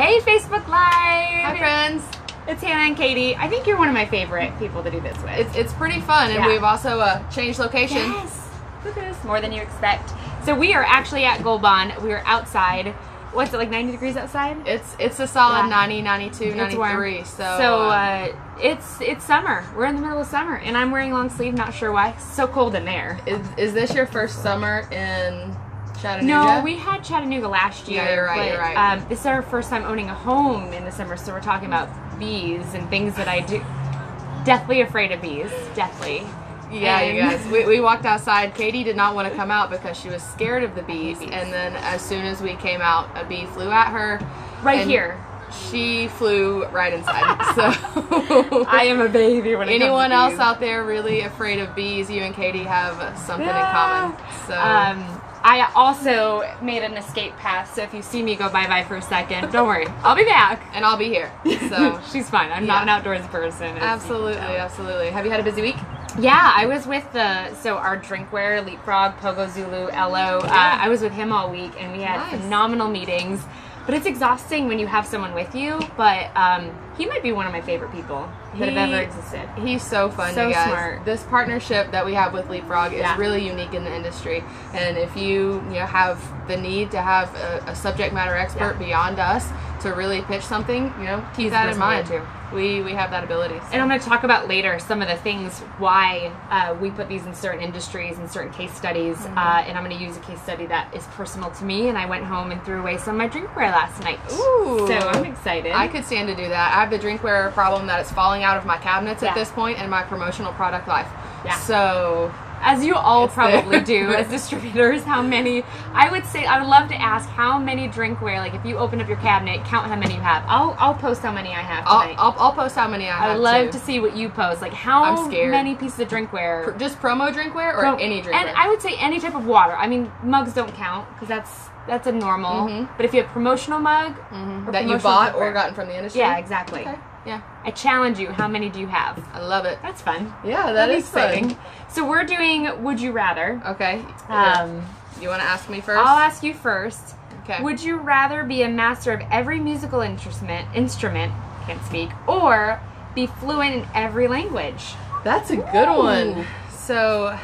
Hey, Facebook Live! Hi, friends. It's Hannah and Katie. I think you're one of my favorite people to do this with. It's pretty fun, and we've also changed location. Yes! Look at this, more than you expect. So we are actually at Gold Bond. We are outside. What's it, like 90 degrees outside? It's a solid 90, 92, 93. So it's summer. We're in the middle of summer, and I'm wearing long sleeve. Not sure why. It's so cold in there. Is this your first summer in Chattanooga? No, we had Chattanooga last year. Yeah, you're right. But, you're right. This is our first time owning a home in the summer, so we're talking about bees and things that I do. Deathly afraid of bees. Deathly. Yeah, you guys. We walked outside. Katie did not want to come out because she was scared of the bees. And then as soon as we came out, a bee flew at her. Right here. She flew right inside. So I am a baby when it comes to anyone bees. else out there really afraid of bees, you and Katie have something in common. So I also made an escape path, so if you see me go bye-bye for a second, don't worry. I'll be back. And I'll be here. So she's fine. I'm not an outdoors person. Absolutely, absolutely. Have you had a busy week? Yeah, I was with our drinkware, Leapfrog, Pogo Zulu, Ello. I was with him all week, and we had phenomenal meetings. But it's exhausting when you have someone with you. But he might be one of my favorite people that have ever existed. He's so fun, so you guys. Smart. This partnership that we have with Leapfrog is really unique in the industry. And if you have the need to have a subject matter expert beyond us to really pitch something, keep that in mind. We have that ability. So. And I'm going to talk about later some of the things why we put these in certain industries and certain case studies. And I'm going to use a case study that is personal to me. And I went home and threw away some of my drinkware last night. Ooh. So I'm excited. I could stand to do that. I have the drinkware problem that is falling out of my cabinets at this point in my promotional product life. Yeah. So, as you all probably do as distributors, how many, I would love to ask how many drinkware, like if you open up your cabinet, count how many you have. I'll post how many I have tonight. I'll post how many I have. I would love to see what you post. Like how many pieces of drinkware. Just promo drinkware or any drinkware? And I would say any type of water. I mean, mugs don't count because that's a normal. But if you have promotional mug that you bought or gotten from the industry. Yeah, exactly. Okay. Yeah. I challenge you. How many do you have? I love it. That's fun. Yeah, that is exciting. Fun. So we're doing Would You Rather. Okay. You want to ask me first? I'll ask you first. Okay. Would you rather be a master of every musical instrument, can't speak, or be fluent in every language? That's a good one. So,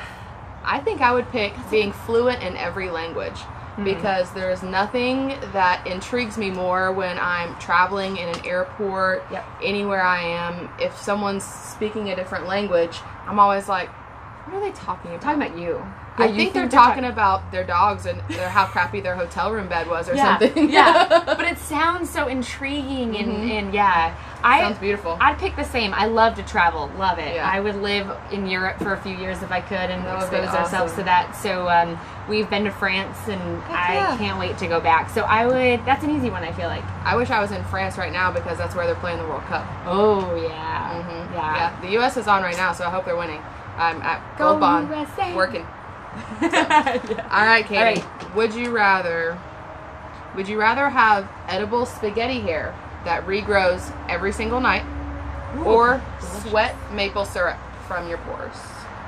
I think I would pick being fluent in every language. Because there's nothing that intrigues me more when I'm traveling in an airport, anywhere I am. If someone's speaking a different language, I'm always like, what are they talking about? Talking about you. I think they're talking about their dogs and how crappy their hotel room bed was or something. Yeah, but it sounds so intriguing and sounds beautiful. I'd pick the same. I love to travel. Love it. Yeah. I would live in Europe for a few years if I could and expose ourselves to that. So we've been to France and I can't wait to go back. So that's an easy one, I feel like. I wish I was in France right now because that's where they're playing the World Cup. Oh, yeah. Yeah. The U.S. is on right now, so I hope they're winning. I'm at Gold Bond working. All right, Katie. All right. Would you rather have edible spaghetti hair that regrows every single night, or sweat maple syrup from your pores?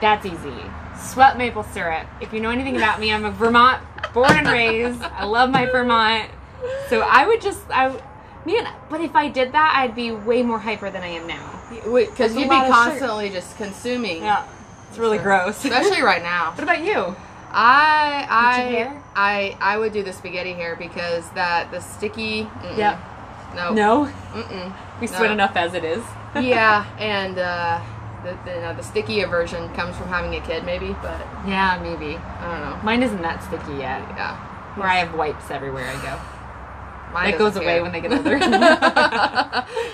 That's easy. Sweat maple syrup. If you know anything about me, I'm a Vermont born and raised. I love my Vermont. So but if I did that, I'd be way more hyper than I am now. Because you'd be constantly just consuming. Yeah. It's really gross. Especially right now. What about you? I would do the spaghetti hair because the sticky. Yeah. No. We sweat enough as it is. Yeah, and the sticky aversion comes from having a kid, maybe. But yeah, maybe. I don't know. Mine isn't that sticky yet. Yeah. Where I have wipes everywhere I go. Mine goes away when they get older.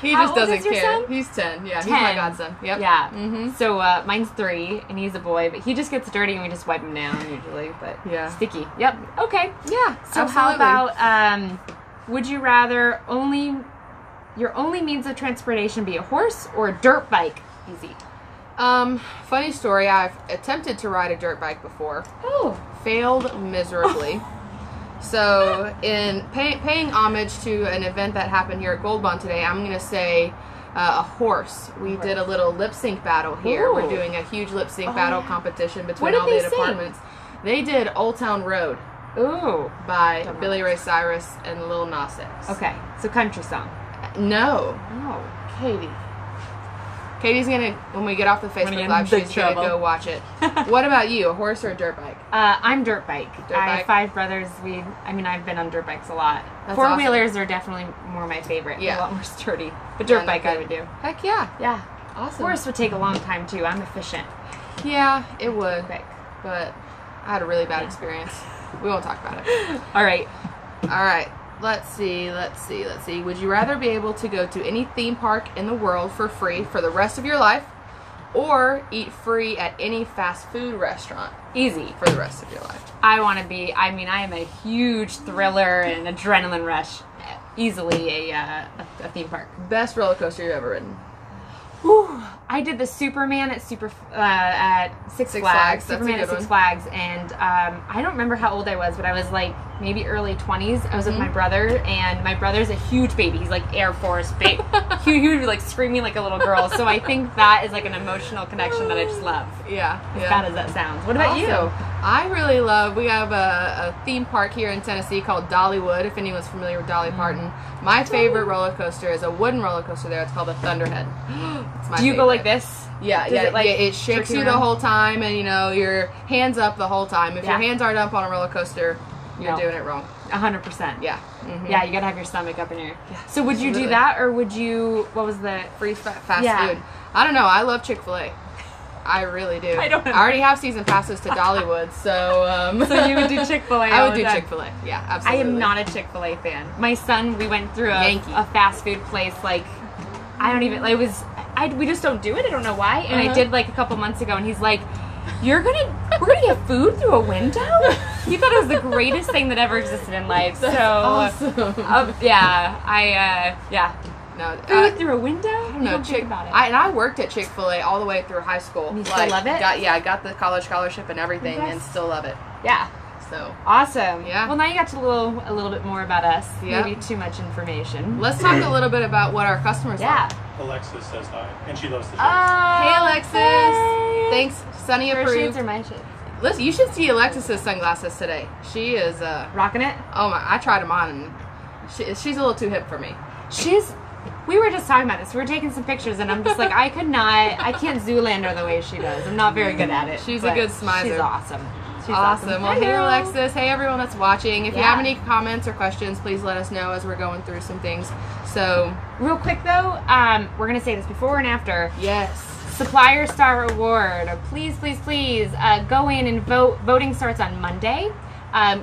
He just doesn't care. Son? He's 10. Yeah, 10. He's my godson. Yep. Yeah. So mine's 3, and he's a boy, but he just gets dirty, and we just wipe him down usually. But sticky. Yep. Okay. Yeah. So absolutely. how about would you rather your only means of transportation be a horse or a dirt bike? Easy. Funny story. I've attempted to ride a dirt bike before. Oh. Failed miserably. So, in paying homage to an event that happened here at Gold Bond today, I'm going to say a horse. We did a little lip sync battle here. Ooh. We're doing a huge lip sync battle competition between all the departments. They did Old Town Road. Ooh. by Don't know Billy that. Ray Cyrus and Lil Nas X. Okay, so country song. No. Oh. Katie. Katie's gonna, when we get off the Gonna Facebook get in Live, big she's gonna trouble. go watch it. What about you? A horse or a dirt bike? I'm dirt bike. Dirt I bike? have 5 brothers. I've been on dirt bikes a lot. That's 4-wheelers are definitely more my favorite. Yeah. A lot more sturdy. But dirt Yeah, bike they're I would do. Heck yeah. Yeah. Awesome. Horse would take a long time too. I'm efficient. Yeah, it would. Quick. But I had a really bad experience. We won't talk about it. All right. All right. Let's see. Would you rather be able to go to any theme park in the world for free for the rest of your life, or eat free at any fast food restaurant Easy. for the rest of your life? I am a huge thriller and adrenaline rush. Easily a theme park. Best roller coaster you've ever ridden? Whew. I did the Superman at at Six Flags. That's a Superman good at Six one. Flags, and I don't remember how old I was, but I was like maybe early 20s. I was with my brother, and my brother's a huge baby. He's like Air Force, big, huge, like screaming like a little girl. So I think that is like an emotional connection that I just love. Yeah. As bad as that sounds. What about you? I really love, we have a theme park here in Tennessee called Dollywood, if anyone's familiar with Dolly Parton. My favorite roller coaster is a wooden roller coaster there. It's called the Thunderhead. It's my Do you go favorite. like this? Yeah, Does yeah, it, like, it shakes jerk you you the around? whole time, and your hands up the whole time. If your Yeah. hands aren't up on a roller coaster, you're No. doing it wrong. 100%. Yeah. Mhm. Yeah, you gotta have your stomach up in your. Yeah, So would you do absolutely. that, or would you? What was the? Free fast Yeah. food. I don't know. I love Chick-fil-A. I really do. I don't know. I already have season passes to Dollywood, so. So you would do Chick-fil-A? I all would the do time? Chick-fil-A. Yeah, I absolutely. am not a Chick-fil-A fan. My son, we went through Yankee. a fast food place. Like, I don't even. It was. We just don't do it. I don't know why. And I did like a couple months ago, and he's like, we're gonna get food through a window? He thought it was the greatest thing that ever existed in life. That's so awesome. Yeah. No, Food through a window? I don't know. Think about it. I worked at Chick-fil-A all the way through high school. And you still love it? I got the college scholarship and everything, Yes. and still love it. Yeah. So Awesome. Yeah. Well, now you got a little bit more about us. Yeah. Maybe too much information. let's talk a little bit about what our customers Yeah. like. Alexis says hi, and she loves the show. Hey, Alexis. Hey. Thanks, Sunny Her shades approved. are my shades. Listen, you should see Alexis's sunglasses today. She is Rocking it. oh my! I tried them on, and she's a little too hip for me. We were just talking about this. We were taking some pictures, and I'm just like, I can't Zoolander the way she does. I'm not very good at it. She's a but good smizer. She's awesome. She's Awesome. Well, hey Hello. Alexis. Hey everyone that's watching. If you Yeah. have any comments or questions, please let us know as we're going through some things. So Real quick though, we're gonna say this before and after. yes. Supplier Star Award. Please, go in and vote. Voting starts on Monday.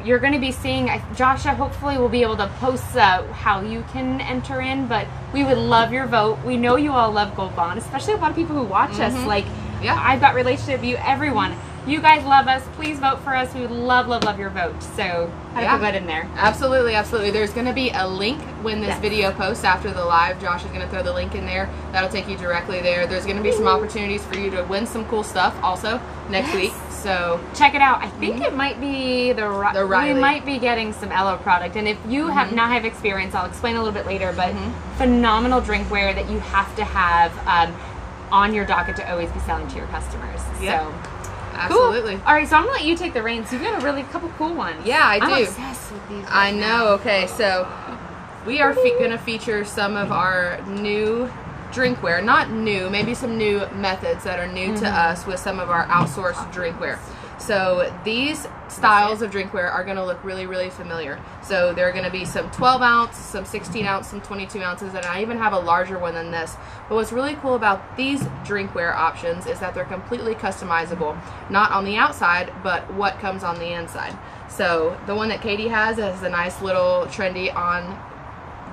You're going to be seeing, Joshua hopefully will be able to post how you can enter in, but we would love your vote. We know you all love Gold Bond, especially a lot of people who watch us. Like, Yeah. I've got relationship with you, everyone. You guys love us. Please vote for us. We would love your vote. So, I Yeah. put that in there. Absolutely. There's going to be a link when this Yes. video posts after the live. Josh is going to throw the link in there. That'll take you directly there. There's going to be some opportunities for you to win some cool stuff also next Yes. week. So Check it out. I think it might be the Riley. We might be getting some Ello product, and if you have not have experience, I'll explain a little bit later. But phenomenal drinkware that you have to have on your docket to always be selling to your customers. Yep. So absolutely. cool. All right, so I'm gonna let you take the reins. You've got a couple cool ones. Yeah, I I'm do. obsessed with these. I right know. Okay, so we are going to feature some of our new drinkware. Not new, maybe some new methods that are new to us with some of our outsourced drinkware. So these styles of drinkware are going to look really, really familiar. So there are going to be some 12 ounce, some 16 ounce, some 22 ounces, and I even have a larger one than this. But what's really cool about these drinkware options is that they're completely customizable, not on the outside, but what comes on the inside. So the one that Katie has a nice little trendy on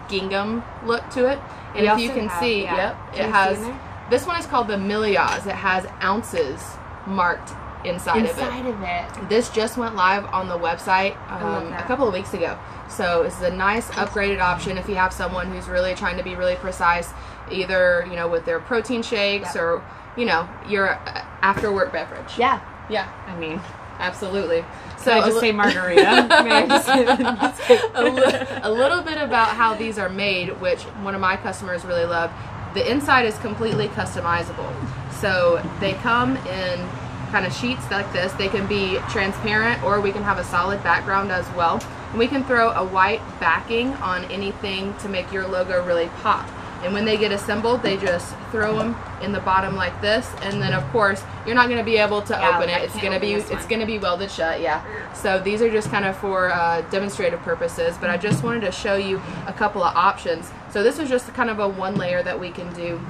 gingham look to it. And We if you also can have- see, yeah. yep, Can it you has, see in there? this one is called the Millias. It has ounces marked inside of it. This just went live on the website love a that. couple of weeks ago. So it's a nice upgraded option if you have someone who's really trying to be really precise, either, with their protein shakes Yep. or, your after work beverage. Yeah. Yeah, I mean, absolutely. so I just say margarita. May I just say that? a little bit about how these are made, which one of my customers really love. The inside is completely customizable. So they come in kind of sheets like this. They can be transparent, or we can have a solid background as well. And we can throw a white backing on anything to make your logo really pop. And when they get assembled, they just throw them in the bottom like this, and then of course you're not going to be able to open it. It's going to be welded shut. Yeah. So these are just kind of for demonstrative purposes, but I just wanted to show you a couple of options. So this is just kind of a one layer that we can do,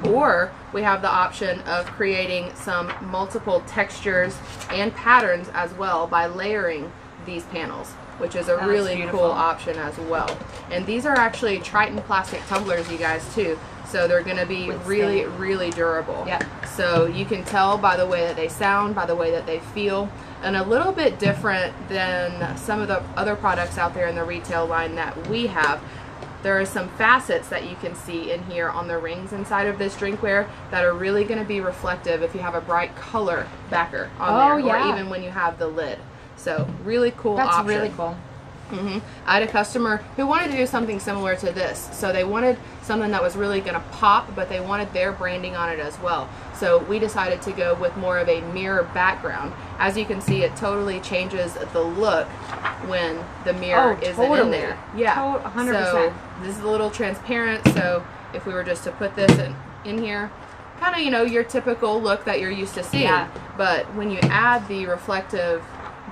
or we have the option of creating some multiple textures and patterns as well by layering these panels, which is a really cool option as well. And these are actually Tritan plastic tumblers, you guys, too. So they're going to be really, really durable. Yep. So you can tell by the way that they sound, by the way that they feel, and a little bit different than some of the other products out there in the retail line that we have. There are some facets that you can see in here on the rings inside of this drinkware that are really going to be reflective if you have a bright color backer on there, or even when you have the lid. So really cool option. That's really cool. I had a customer who wanted to do something similar to this. So they wanted something that was really going to pop, but they wanted their branding on it as well. So we decided to go with more of a mirror background. As you can see, it totally changes the look when the mirror isn't in there. Yeah, 100%. So this is a little transparent. So if we were just to put this in here, kind of, you know, your typical look that you're used to seeing. Yeah. But when you add the reflective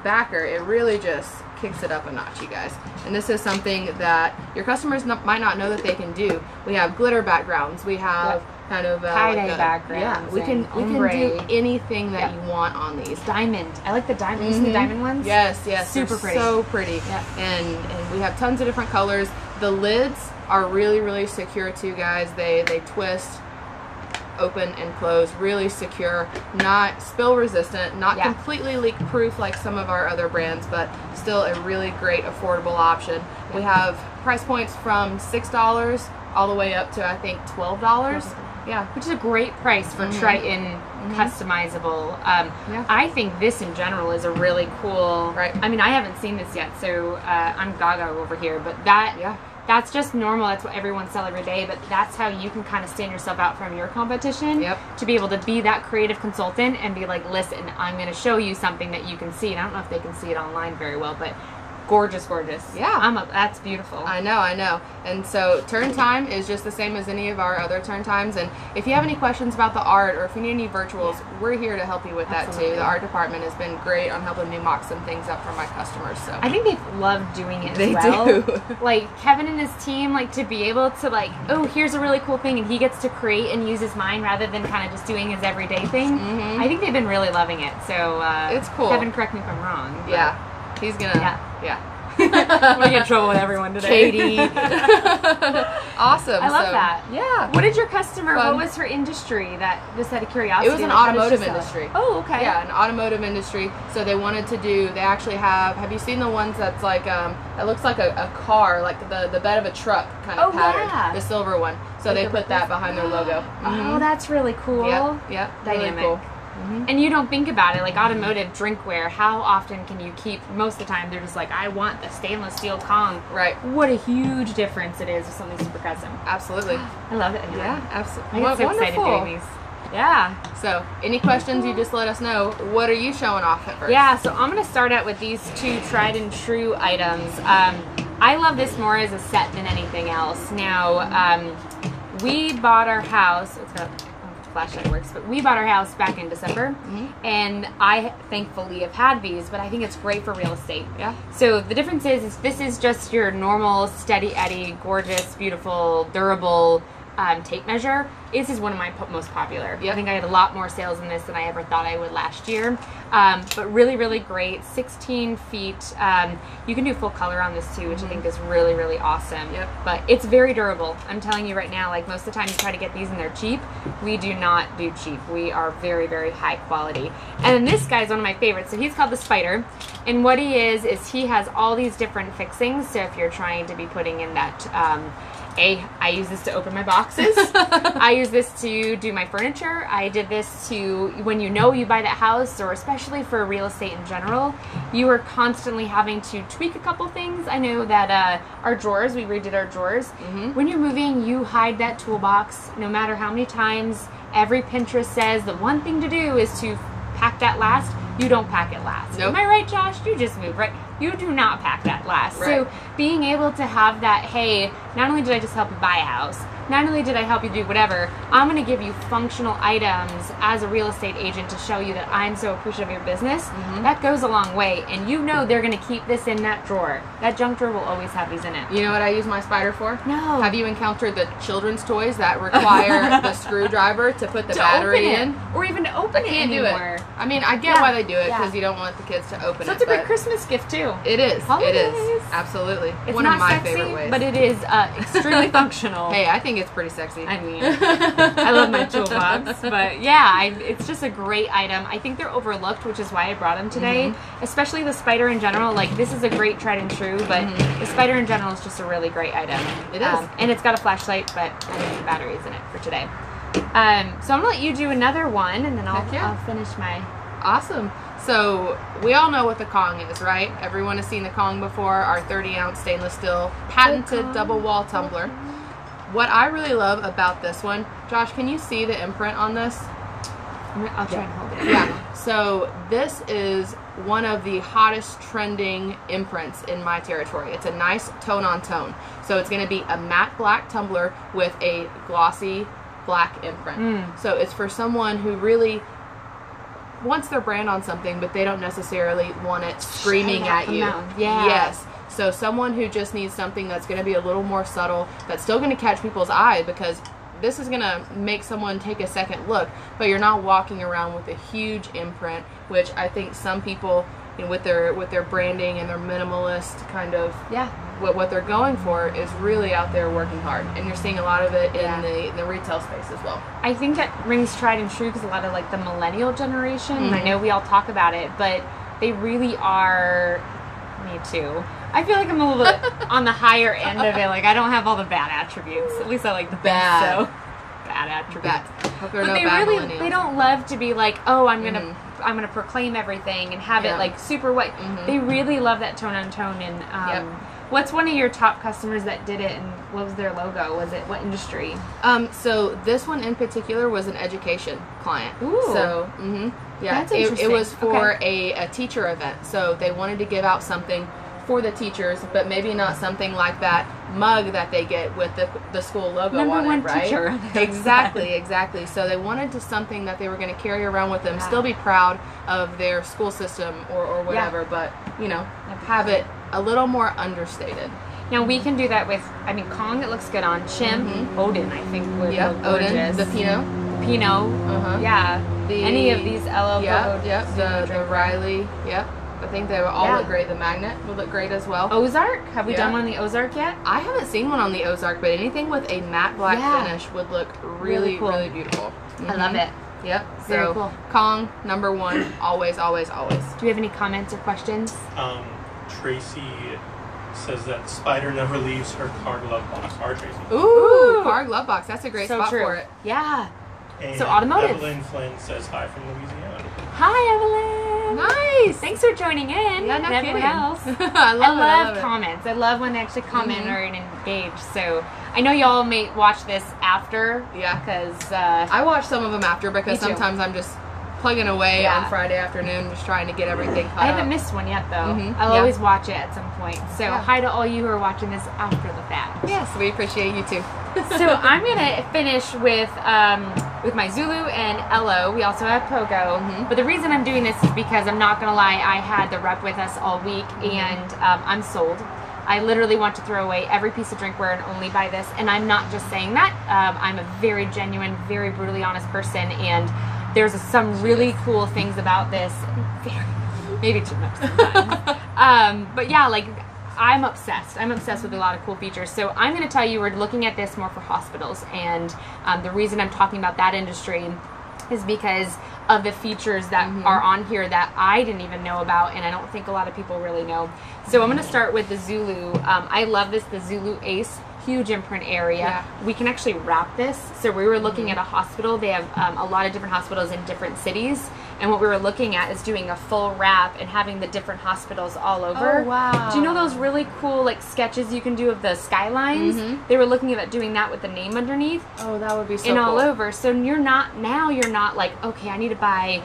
backer, it really just kicks it up a notch, you guys. And this is something that your customers might not know that they can do. We have glitter backgrounds. We have kind of tie-dye backgrounds. Yeah, we can do anything that you want on these. Diamond. I like the diamond. You see the diamond ones? Yes, yes. Super pretty. So pretty. And we have tons of different colors. The lids are really, really secure too, guys. They twist, open and close, really secure, not spill resistant, not completely leak proof like some of our other brands, but still a really great affordable option. We have price points from $6 all the way up to I think $12. Yeah, which is a great price for Tritan customizable. I think this in general is a really cool. Right. I mean, I haven't seen this yet, so I'm gaga over here. But that's just normal. That's what everyone sells every day. But that's how you can kind of stand yourself out from your competition. To be able to be that creative consultant and be like, listen, I'm going to show you something that you can see. And I don't know if they can see it online very well, but gorgeous, gorgeous. Yeah. That's beautiful. I know. And so turn time is just the same as any of our other turn times. And if you have any questions about the art, or if you need any virtuals, we're here to help you with that too. The art department has been great on helping me mock some things up for my customers. So I think they love doing it as well. They do. Like Kevin and his team, like to be able to like, oh, here's a really cool thing, and he gets to create and use his mind rather than kind of just doing his everyday thing. I think they've been really loving it. So it's cool. Kevin, correct me if I'm wrong. Yeah, he's gonna. I'm gonna get in trouble with everyone today. Katie. Awesome. I love that. Yeah. What did your customer, what was her industry, that just out of curiosity? It was an automotive industry. Oh, okay. Yeah, an automotive industry. So they wanted to do, they actually have you seen the ones that's like, that looks like a car, like the bed of a truck kind of pattern. Yeah. The silver one. So they put that behind their logo. Oh, that's really cool. Yep. Dynamic. Really cool. And you don't think about it, like automotive drinkware, how often can you keep, most of the time they're just like, I want the stainless steel Kong. Right. What a huge difference it is with something super custom. Absolutely. I love it. Yeah, absolutely. I get so excited doing these. Yeah. So, any questions, you just let us know. What are you showing off at first? Yeah, so I'm going to start out with these two tried and true items. I love this more as a set than anything else. Now, we bought our house, it's got flashlight works, but we bought our house back in December, and I thankfully have had these, but I think it's great for real estate. Yeah. So the difference is this is just your normal steady Eddie, gorgeous, beautiful, durable tape measure. This is one of my most popular. I think I had a lot more sales in this than I ever thought I would last year. But really, really great. 16 feet. You can do full color on this too, which I think is really, really awesome. But it's very durable. I'm telling you right now, like most of the time you try to get these and they're cheap. We do not do cheap. We are very, very high quality. And then this guy's one of my favorites. So he's called the Spider. And what he is he has all these different fixings. So if you're trying to be putting in that I use this to open my boxes. I use this to do my furniture. I did this to, when you buy that house, or especially for real estate in general, you are constantly having to tweak a couple things. I know that our drawers, we redid our drawers. When you're moving, you hide that toolbox no matter how many times. Every Pinterest says the one thing to do is to pack that last, you don't pack it last. Nope. Am I right, Josh? You just move, right? You do not pack that last. Right. So being able to have that, hey, not only did I just help you buy a house, not only did I help you do whatever, I'm going to give you functional items as a real estate agent to show you that I'm so appreciative of your business. That goes a long way. And you know they're going to keep this in that drawer. That junk drawer will always have these in it. You know what I use my spider for? No. Have you encountered the children's toys that require the screwdriver to put the battery in? Or even to open it Can't do anymore. it. I mean, I get why they do it Yeah. because you don't want the kids to open So it. it's a great but Christmas gift too. It is. Holidays. It is. Absolutely. It's One not of my sexy, favorite ways. but it is extremely functional. Hey, I think it's pretty sexy. I mean, I love my toolbox, but yeah, it's just a great item. I think they're overlooked, which is why I brought them today. Especially the spider in general. Like, this is a great tried and true, but the spider in general is just a really great item. It is. And it's got a flashlight, but I think the battery's in it for today. So I'm gonna let you do another one, and then I'll finish my. Awesome. So we all know what the Kong is, right? Everyone has seen the Kong before, our 30-ounce stainless steel patented double wall tumbler. What I really love about this one, Josh, can you see the imprint on this? I'll try and hold it. Yeah. So this is one of the hottest trending imprints in my territory. It's a nice tone on tone. So it's going to be a matte black tumbler with a glossy black imprint. So it's for someone who really wants their brand on something, but they don't necessarily want it screaming at you. Yeah. Yes. So someone who just needs something that's going to be a little more subtle, that's still going to catch people's eye, because this is going to make someone take a second look, but you're not walking around with a huge imprint, which I think some people, you know, with their branding and their minimalist kind of what they're going for is really out there working hard, and you're seeing a lot of it in the retail space as well. I think that rings tried and true because a lot of like the millennial generation, and I know we all talk about it, but they really are. Me too. I feel like I'm a little bit on the higher end of it. Like, I don't have all the bad attributes. At least I like the Bad. So bad attributes. Hope there are But no they bad really millennials. they don't love to be like, oh, I'm gonna proclaim everything and have it like super white. They really love that tone on tone. And what's one of your top customers that did it, and what was their logo? Was it what industry? So this one in particular was an education client. Ooh. So yeah, That's it interesting. was for a teacher event. So they wanted to give out something for the teachers, but maybe not something like that mug that they get with the school logo Number on one it, right? teacher. Exactly. So they wanted to something that they were going to carry around with them, still be proud of their school system or whatever, but you know, have it a little more understated. Now we can do that with, I mean, Kong. It looks good on Chim. Odin, I think, would look gorgeous. Odin, the Pinot. Pinot. Yeah. Any of these Ello. The Riley. Yep. I think they would all look great. The Magnet would look great as well. Ozark? Have we done one on the Ozark yet? I haven't seen one on the Ozark, but anything with a matte black finish would look really, cool. really beautiful. I love it. Yep. Very So cool. Kong, number one, always, always, always. Do we have any comments or questions? Tracy says that Spider never leaves her car glove box. Our Tracy. Ooh, car glove box. That's a great spot for it. Yeah. And So automotive. Evelyn Flynn says hi from Louisiana. Hi, Evelyn. Nice. Thanks for joining in. Yeah, no and everyone kidding. else. I love it. Comments. I love when they actually comment or engage. So I know y'all may watch this after. Yeah. Because I watch some of them after because Me too. sometimes I'm just plugging away on Friday afternoon, just trying to get everything caught I haven't up. missed one yet, though. Mhm. I'll Yeah. always watch it at some point. So hi to all you who are watching this after the fact. Yes, we appreciate you too. So I'm gonna finish with my Zulu and Ello. We also have Pogo. But the reason I'm doing this is because I'm not gonna lie, I had the rep with us all week, and I'm sold. I literally want to throw away every piece of drinkware and only buy this. And I'm not just saying that. I'm a very genuine, very brutally honest person, and there's some really cool things about this. Maybe too much sometimes. But yeah, like, I'm obsessed. I'm obsessed with a lot of cool features. So I'm going to tell you, we're looking at this more for hospitals. And the reason I'm talking about that industry is because of the features that are on here that I didn't even know about, and I don't think a lot of people really know. So I'm going to start with the Zulu. I love this, the Zulu Ace. Huge imprint area. Yeah. We can actually wrap this. So we were looking at a hospital. They have a lot of different hospitals in different cities. And what we were looking at is doing a full wrap and having the different hospitals all over. Oh, wow. Do you know those really cool like sketches you can do of the skylines? They were looking at doing that with the name underneath. Oh, that would be so and cool. all over. So you're not like, okay, I need to buy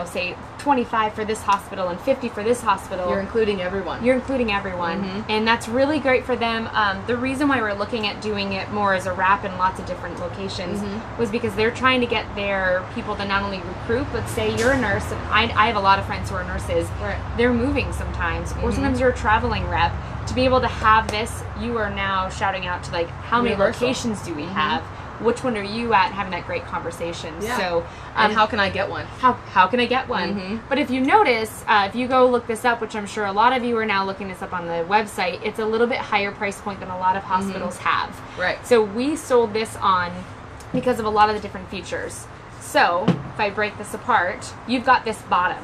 say 25 for this hospital and 50 for this hospital. You're including everyone. You're including everyone. And that's really great for them. The reason why we're looking at doing it more as a wrap in lots of different locations was because they're trying to get their people to not only recruit, but say you're a nurse, and I have a lot of friends who are nurses. Right. They're moving sometimes, or sometimes you're a traveling rep. To be able to have this, you are now shouting out to like, how many locations do we have? Which one are you at? And having that great conversation. Yeah. So, and how can I get one? How can I get one? But if you notice, if you go look this up, which I'm sure a lot of you are now looking this up on the website, it's a little bit higher price point than a lot of hospitals have. Right. So we sold this on because of a lot of the different features. So if I break this apart, you've got this bottom.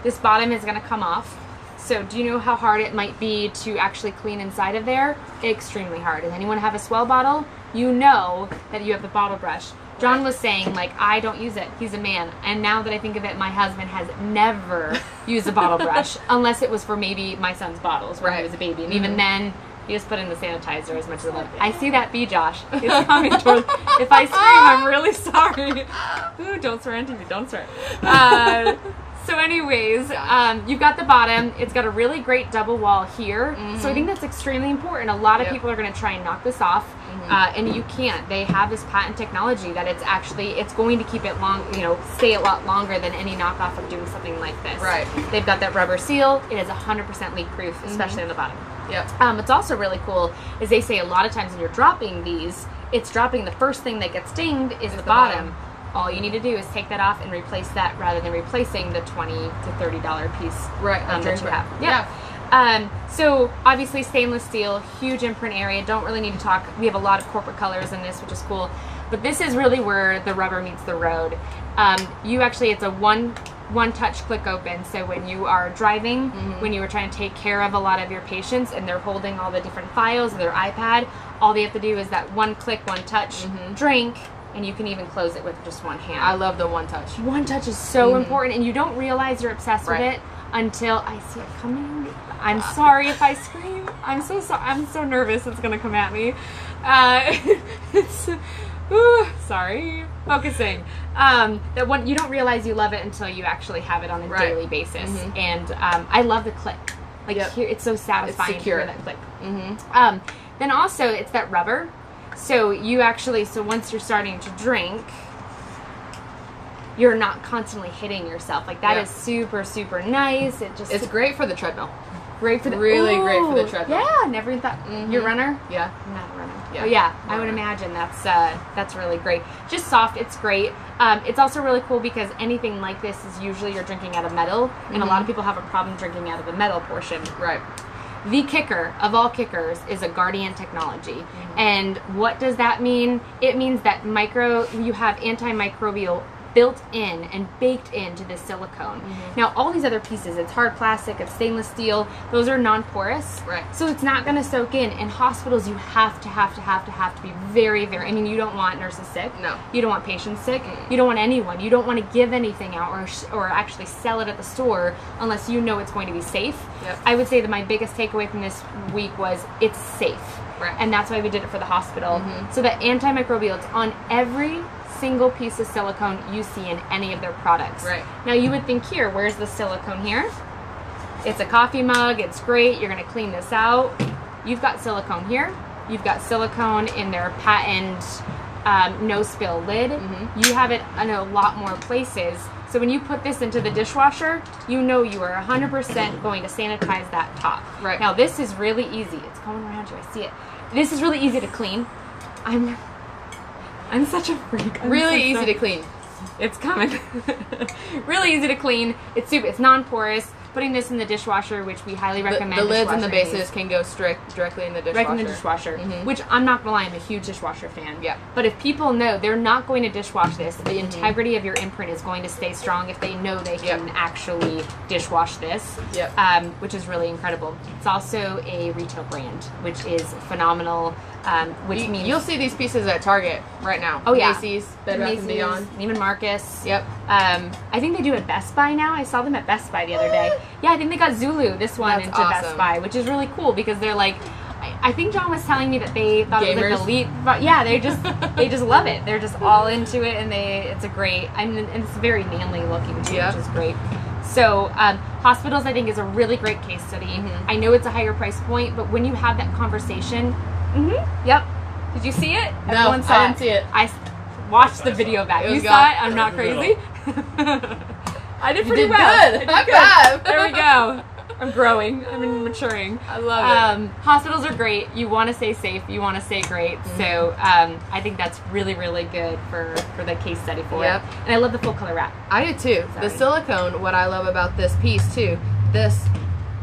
This bottom is going to come off. So do you know how hard it might be to actually clean inside of there? Extremely hard. Does anyone have a Swell bottle? You know that you have the bottle brush. John was saying, like, I don't use it. He's a man. And now that I think of it, my husband has never used a bottle brush unless it was for maybe my son's bottles when he was a baby. And even then, he just put in the sanitizer as much as I love. I see that bee, Josh. It's coming towards. If I scream, I'm really sorry. Ooh, don't swear on TV. Don't swear. So anyways, you've got the bottom. It's got a really great double wall here. So I think that's extremely important. A lot of people are going to try and knock this off. And you can't. They have this patent technology that it's going to keep it long, stay a lot longer than any knockoff of doing something like this. Right. They've got that rubber seal. It is 100% leak proof, especially on the bottom. Yep. What's also really cool is they say a lot of times when you're dropping these, it's dropping the first thing that gets dinged is the bottom. All you need to do is take that off and replace that rather than replacing the $20 to $30 piece that you have. Yeah. So obviously stainless steel, huge imprint area. Don't really need to talk. We have a lot of corporate colors in this, which is cool. But this is really where the rubber meets the road. It's a one touch click open. So when you are driving, when you are trying to take care of a lot of your patients and they're holding all the different files of their iPad, all they have to do is that one click, one touch, drink. And you can even close it with just one hand. I love the one touch. One touch is so important, and you don't realize you're obsessed with it until I see it coming. I'm sorry if I scream. I'm so sorry. I'm so nervous it's gonna come at me. Sorry. Focusing. That one, you don't realize you love it until you actually have it on a daily basis. And I love the click. Like here, it's so satisfying to hear that click. Then also, it's that rubber. So once you're starting to drink, you're not constantly hitting yourself. Like that is super, super nice. It's great for the treadmill. Great for the great for the treadmill. Yeah, never thought. You're a runner? Yeah. I'm not a runner. Yeah. Oh, yeah. I would imagine that's really great. Just soft. It's great. It's also really cool because anything like this is usually you're drinking out of metal, and a lot of people have a problem drinking out of the metal portion. Right. The kicker of all kickers is a Guardian technology. And what does that mean? It means that you have antimicrobial built in and baked into this silicone. Now, all these other pieces, it's hard plastic, it's stainless steel, those are non-porous. Right. So it's not going to soak in. In hospitals, you have to be very, very, I mean, you don't want nurses sick. No. You don't want patients sick. You don't want anyone. You don't want to give anything out or actually sell it at the store unless you know it's going to be safe. Yep. I would say that my biggest takeaway from this week was it's safe. Right. And that's why we did it for the hospital. So the antimicrobial, it's on every single piece of silicone you see in any of their products. Right. Now you would think here, where's the silicone here? It's a coffee mug, it's great, you're gonna clean this out. You've got silicone here, you've got silicone in their patent no spill lid. You have it in a lot more places. So when you put this into the dishwasher, you know you are 100% going to sanitize that top. Right. Now this is really easy. It's going around you, I see it. This is really easy to clean. I'm such a freak. Really easy to clean. It's coming. Really easy to clean. It's non-porous. Putting this in the dishwasher, which we highly recommend. The lids and the bases can go directly in the dishwasher. Right in the dishwasher, which I'm not gonna lie, I'm a huge dishwasher fan. Yeah. But if people know they're not going to dishwash this, the integrity of your imprint is going to stay strong if they know they can actually dishwash this. Yep. Which is really incredible. It's also a retail brand, which is phenomenal. Which means you'll see these pieces at Target right now. Oh yeah, Macy's, Bed Bath & Beyond, Neiman Marcus. Yep. I think they do at Best Buy now. I saw them at Best Buy the other day. Yeah, I think they got Zulu, this one, into awesome. Best Buy, which is really cool because they're like, I think John was telling me that they thought it was Gamers? like elite. But yeah, they just love it. They're just all into it, and it's a great. I mean, and it's very manly looking too, Yep. which is great. So hospitals, I think, is a really great case study. I know it's a higher price point, but when you have that conversation, yep. Did you see it? No, Everyone saw I didn't see it. I watched the video back. It You was saw gone. it? I'm not Right in the crazy. I did You pretty did well. good. I did High good. five. There we go. I'm growing. I'm maturing. I love it. Hospitals are great. You want to stay safe. You want to stay great. So I think that's really, really good for the case study for Yep. it. And I love the full color wrap. I do too. The Sorry. silicone, what I love about this piece too, this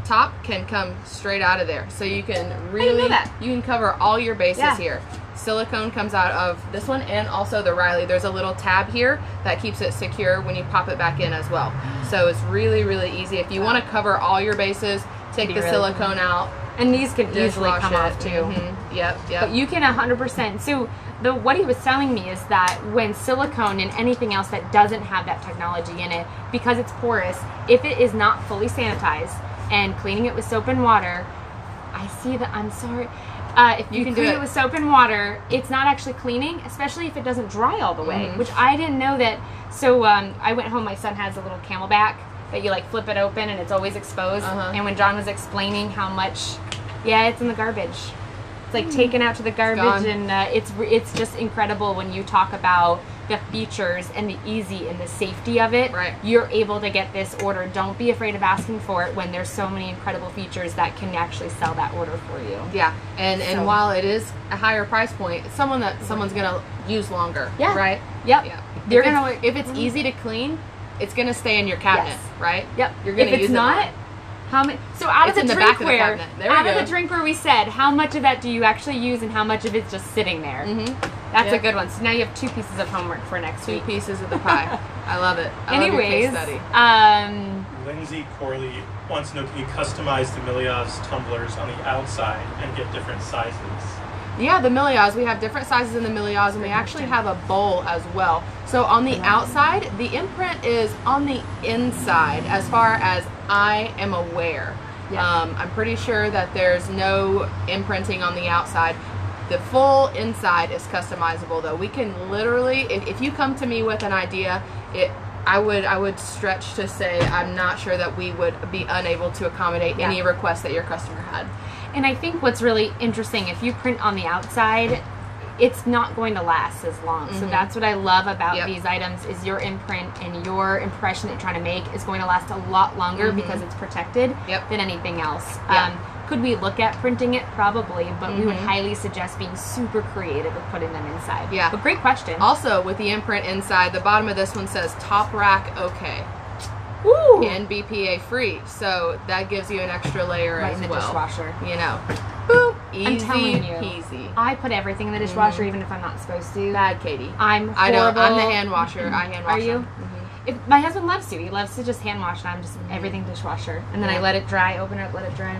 top can come straight out of there. So you can really, that. you can cover all your bases Yeah. here. Silicone comes out of this one and also the Riley. There's a little tab here that keeps it secure when you pop it back in as well. So it's really, really easy. If you want to cover all your bases, take the really silicone out. And these can easily Dishwash come it. off too. Yep, yep. But you can 100%. So what he was telling me is that when silicone and anything else that doesn't have that technology in it, because it's porous, if it is not fully sanitized and cleaning it with soap and water, I see that. I'm sorry. If you can clean do it it. with soap and water, it's not actually cleaning, especially if it doesn't dry all the way, which I didn't know that. So I went home, my son has a little Camelback that you like flip it open and it's always exposed. And when John was explaining how much, it's in the garbage. It's like taken out to the garbage, gone. and it's just incredible when you talk about the features and the easy and the safety of it. Right. You're able to get this order. Don't be afraid of asking for it when there's so many incredible features that can actually sell that order for you. Yeah, and So- while it is a higher price point, it's someone that someone's gonna use longer. Yeah. Right. Yep. Yeah. They're if gonna- it's, if it's easy to clean, it's gonna stay in your cabinet. Yes. Right. Yep. You're gonna if it's use it not, more. how many? So out It's of in the the back of the drinkware, cabinet. There we out of go. the drinkware we said, how much of that do you actually use, and how much of it's just sitting there? That's a Yep. good one. So now you have 2 pieces of homework for next Two week. pieces of the pie. I love it. I love your Anyways, case study. Lindsay Corley wants to know, can you customize the Milia's tumblers on the outside and get different sizes? Yeah, the Milias. We have different sizes in the Milias, and we actually have a bowl as well. So on the outside, the imprint is on the inside, as far as I am aware. Yeah. I'm pretty sure that there's no imprinting on the outside. The full inside is customizable, though. We can literally, if you come to me with an idea, I would stretch to say I'm not sure that we would be unable to accommodate any request that your customer had. And I think what's really interesting, if you print on the outside, it's not going to last as long. So that's what I love about these items, is your imprint and your impression that you're trying to make is going to last a lot longer because it's protected than anything else. Could we look at printing it? Probably, but we would highly suggest being super creative with putting them inside. Yeah. But great question. Also, with the imprint inside, the bottom of this one says top rack okay. Woo! And BPA free, so that gives you an extra layer Right as in the well. dishwasher. You know, boop, easy I'm telling you. peasy. I put everything in the dishwasher even if I'm not supposed to. Bad Katie. I'm I don't. horrible. I'm the hand washer. I hand wash. Are you? them. If my husband loves to. He loves to just hand wash, and I'm just everything dishwasher. And then I let it dry, open it up, let it dry.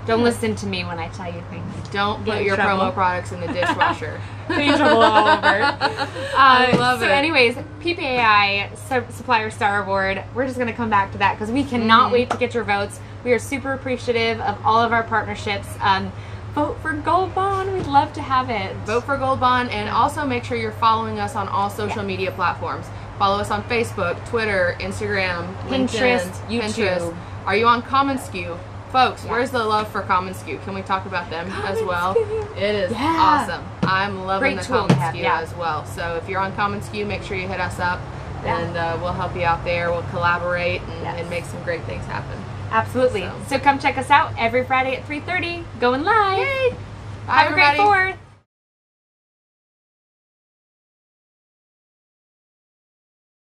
Don't listen to me when I tell you things. Don't Get put in your trouble. promo products in the dishwasher. Get in trouble all over. I love so it. anyways, PPAI Supplier Star Award, we're just going to come back to that because we cannot wait to get your votes. We are super appreciative of all of our partnerships. Vote for Gold Bond. We'd love to have it. Vote for Gold Bond, and also make sure you're following us on all social media platforms. Follow us on Facebook, Twitter, Instagram, Pinterest, LinkedIn, YouTube. Pinterest. Are you on Common SKU? Folks, where's the love for Common SKU? Can we talk about them as well? It is awesome. I'm loving Great the tool Common to have, SKU yeah. as well. So if you're on Common SKU, make sure you hit us up, and we'll help you out there. We'll collaborate and make some great things happen. Absolutely. So come check us out every Friday at 3:30. Going live. Yay! Bye, Have a great everybody. 4th.